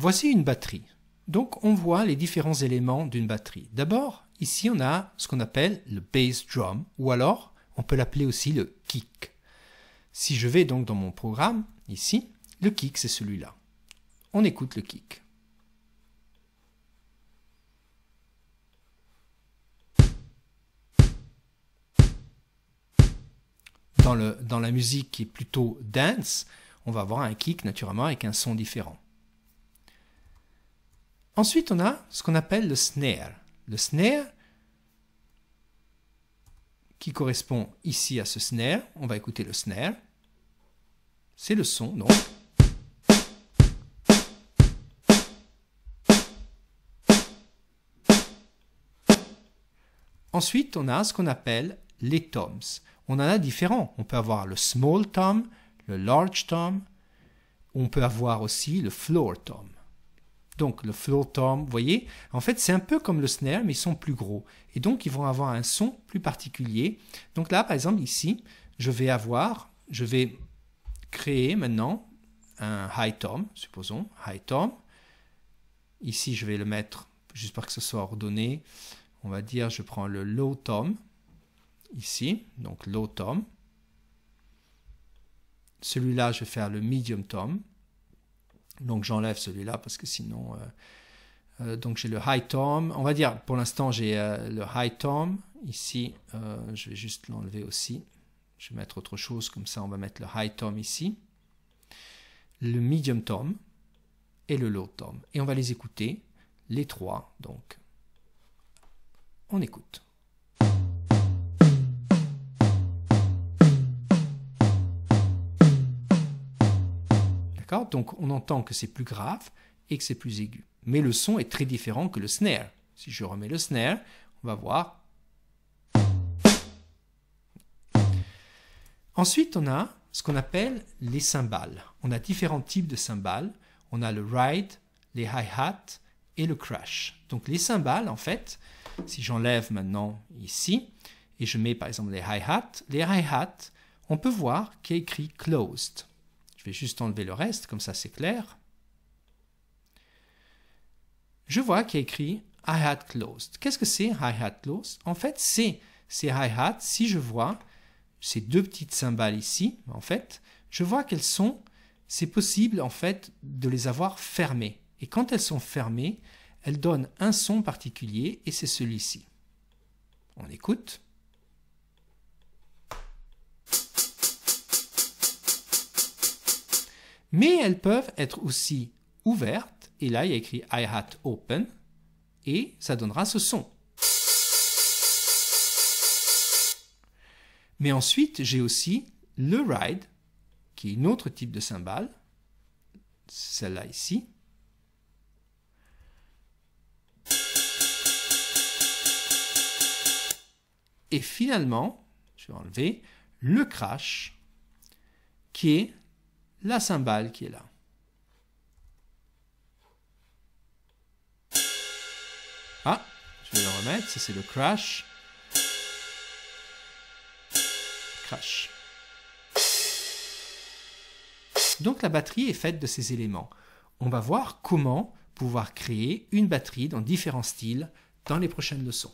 Voici une batterie. Donc on voit les différents éléments d'une batterie. D'abord, ici on a ce qu'on appelle le bass drum, ou alors on peut l'appeler aussi le kick. Si je vais donc dans mon programme, ici, le kick c'est celui-là. On écoute le kick. Dans la musique qui est plutôt dance, on va avoir un kick naturellement avec un son différent. Ensuite, on a ce qu'on appelle le snare. Le snare, qui correspond ici à ce snare, on va écouter le snare. C'est le son, donc. Ensuite, on a ce qu'on appelle les toms. On en a différents. On peut avoir le small tom, le large tom. On peut avoir aussi le floor tom. Donc le floor tom, vous voyez, en fait c'est un peu comme le snare, mais ils sont plus gros. Et donc ils vont avoir un son plus particulier. Donc là, par exemple, ici, je vais créer maintenant un high tom, supposons, high tom. Ici, je vais le mettre, juste pour que ce soit ordonné, on va dire, je prends le low tom, ici, donc low tom. Celui-là, je vais faire le medium tom. Donc j'enlève celui-là parce que sinon... donc j'ai le high tom. On va dire, pour l'instant, j'ai le high tom. Ici, je vais juste l'enlever aussi. Je vais mettre autre chose, comme ça on va mettre le high tom ici. Le medium tom et le low tom. Et on va les écouter, les trois. Donc, on écoute. Donc on entend que c'est plus grave et que c'est plus aigu. Mais le son est très différent que le snare. Si je remets le snare, on va voir. Ensuite, on a ce qu'on appelle les cymbales. On a différents types de cymbales. On a le ride, les hi-hats et le crash. Donc les cymbales, en fait, si j'enlève maintenant ici et je mets par exemple les hi-hats, on peut voir qu'il y a écrit closed. Je vais juste enlever le reste, comme ça c'est clair. Je vois qu'il y a écrit hi-hat closed. Qu'est-ce que c'est hi-hat closed? En fait, c'est ces hi-hats, si je vois ces deux petites cymbales ici, en fait, je vois qu'elles sont, c'est possible en fait de les avoir fermées. Et quand elles sont fermées, elles donnent un son particulier et c'est celui-ci. On écoute. Mais elles peuvent être aussi ouvertes, et là il y a écrit hi-hat open, et ça donnera ce son. Mais ensuite, j'ai aussi le ride, qui est un autre type de cymbale, celle-là ici. Et finalement, je vais enlever le crash, qui est la cymbale qui est là. Ah, je vais le remettre, ça c'est le crash. Crash. Donc la batterie est faite de ces éléments. On va voir comment pouvoir créer une batterie dans différents styles dans les prochaines leçons.